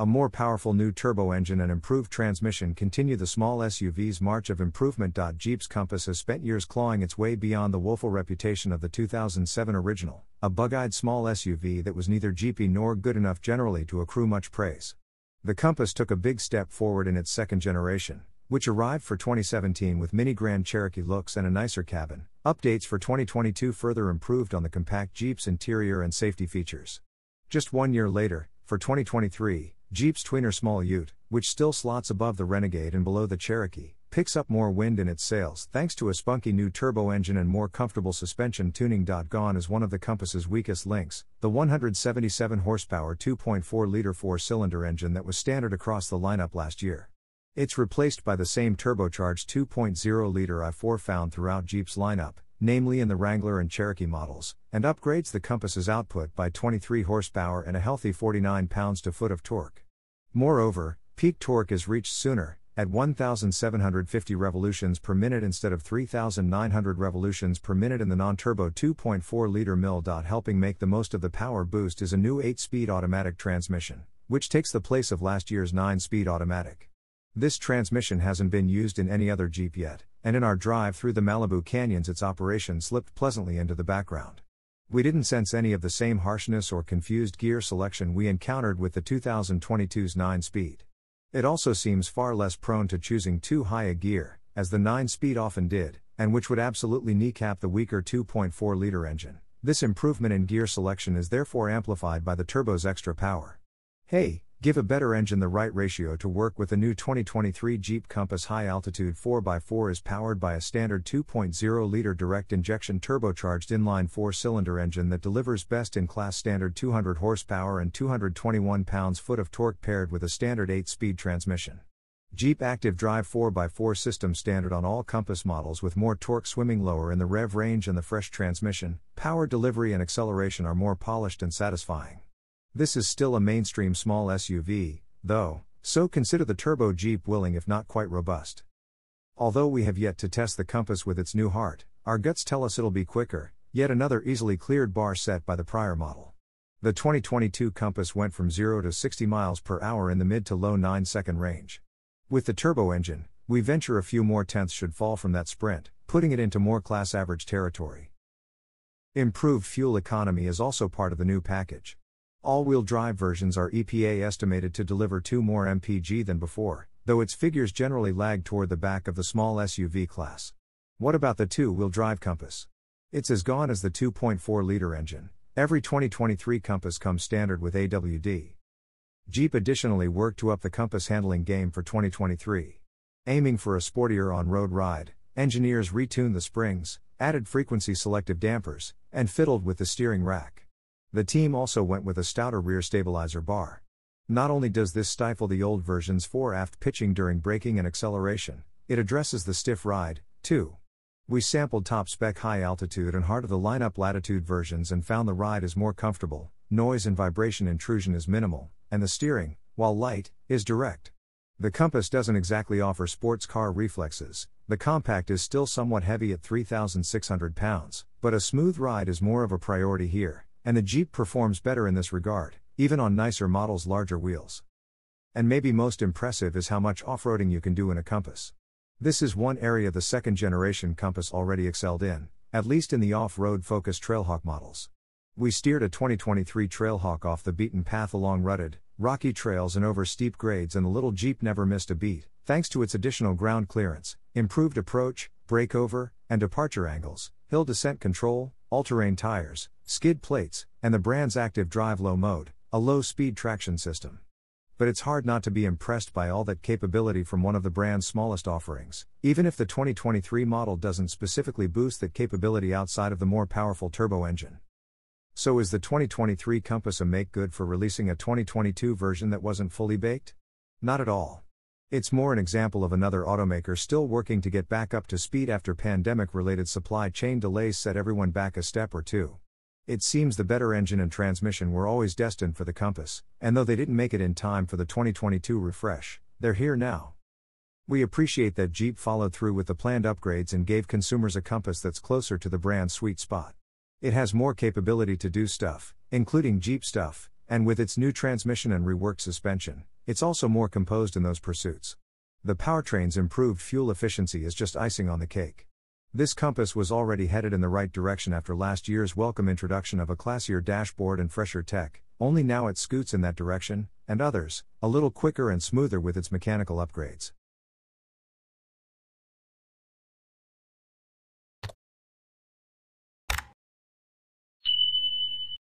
A more powerful new turbo engine and improved transmission continue the small SUV's march of improvement. Jeep's Compass has spent years clawing its way beyond the woeful reputation of the 2007 original, a bug-eyed small SUV that was neither Jeepy nor good enough generally to accrue much praise. The Compass took a big step forward in its second generation, which arrived for 2017 with mini Grand Cherokee looks and a nicer cabin. Updates for 2022 further improved on the compact Jeep's interior and safety features. Just 1 year later, for 2023, Jeep's tweener small ute, which still slots above the Renegade and below the Cherokee, picks up more wind in its sails thanks to a spunky new turbo engine and more comfortable suspension tuning. Gone is one of the Compass's weakest links, the 177 horsepower 2.4-liter four-cylinder engine that was standard across the lineup last year. It's replaced by the same turbocharged 2.0-liter i4 found throughout Jeep's lineup, namely in the Wrangler and Cherokee models, and upgrades the Compass's output by 23 horsepower and a healthy 49 pounds-to-foot of torque. Moreover, peak torque is reached sooner, at 1,750 revolutions per minute instead of 3,900 revolutions per minute in the non-turbo 2.4-liter mill. Helping make the most of the power boost is a new 8-speed automatic transmission, which takes the place of last year's 9-speed automatic. This transmission hasn't been used in any other Jeep yet, and in our drive through the Malibu canyons its operation slipped pleasantly into the background. We didn't sense any of the same harshness or confused gear selection we encountered with the 2022's 9-speed. It also seems far less prone to choosing too high a gear, as the 9-speed often did, and which would absolutely kneecap the weaker 2.4-liter engine. This improvement in gear selection is therefore amplified by the turbo's extra power. Hey, give a better engine the right ratio to work with. The new 2023 Jeep Compass high-altitude 4x4 is powered by a standard 2.0-liter direct-injection turbocharged inline four-cylinder engine that delivers best-in-class standard 200 horsepower and 221 pounds-foot of torque paired with a standard 8-speed transmission. Jeep Active Drive 4x4 system standard on all Compass models with more torque, swimming lower in the rev range, and the fresh transmission, power delivery and acceleration are more polished and satisfying. This is still a mainstream small SUV, though, so consider the turbo Jeep willing if not quite robust. Although we have yet to test the Compass with its new heart, our guts tell us it'll be quicker, yet another easily cleared bar set by the prior model. The 2022 Compass went from 0 to 60 miles per hour in the mid to low 9-second range. With the turbo engine, we venture a few more tenths should fall from that sprint, putting it into more class average territory. Improved fuel economy is also part of the new package. All-wheel drive versions are EPA estimated to deliver 2 more mpg than before, though its figures generally lag toward the back of the small SUV class. What about the two-wheel drive Compass? It's as gone as the 2.4-liter engine. Every 2023 Compass comes standard with AWD. Jeep additionally worked to up the Compass handling game for 2023. Aiming for a sportier on-road ride, engineers retuned the springs, added frequency-selective dampers, and fiddled with the steering rack. The team also went with a stouter rear stabilizer bar. Not only does this stifle the old version's fore-aft pitching during braking and acceleration, it addresses the stiff ride, too. We sampled top-spec high-altitude and heart-of-the-lineup latitude versions and found the ride is more comfortable, noise and vibration intrusion is minimal, and the steering, while light, is direct. The Compass doesn't exactly offer sports car reflexes. The compact is still somewhat heavy at 3,600 pounds, but a smooth ride is more of a priority here. And the Jeep performs better in this regard, even on nicer models' larger wheels. And maybe most impressive is how much off-roading you can do in a Compass. This is one area the second-generation Compass already excelled in, at least in the off-road focused Trailhawk models. We steered a 2023 Trailhawk off the beaten path along rutted, rocky trails and over steep grades, and the little Jeep never missed a beat, thanks to its additional ground clearance, improved approach, breakover, and departure angles, hill descent control, all-terrain tires, skid plates, and the brand's active drive low mode, a low-speed traction system. But it's hard not to be impressed by all that capability from one of the brand's smallest offerings, even if the 2023 model doesn't specifically boost that capability outside of the more powerful turbo engine. So is the 2023 Compass a make-good for releasing a 2022 version that wasn't fully baked? Not at all. It's more an example of another automaker still working to get back up to speed after pandemic-related supply chain delays set everyone back a step or two. It seems the better engine and transmission were always destined for the Compass, and though they didn't make it in time for the 2022 refresh, they're here now. We appreciate that Jeep followed through with the planned upgrades and gave consumers a Compass that's closer to the brand's sweet spot. It has more capability to do stuff, including Jeep stuff, And with its new transmission and reworked suspension, it's also more composed in those pursuits. The powertrain's improved fuel efficiency is just icing on the cake. This Compass was already headed in the right direction after last year's welcome introduction of a classier dashboard and fresher tech, only now it scoots in that direction, and others, a little quicker and smoother with its mechanical upgrades.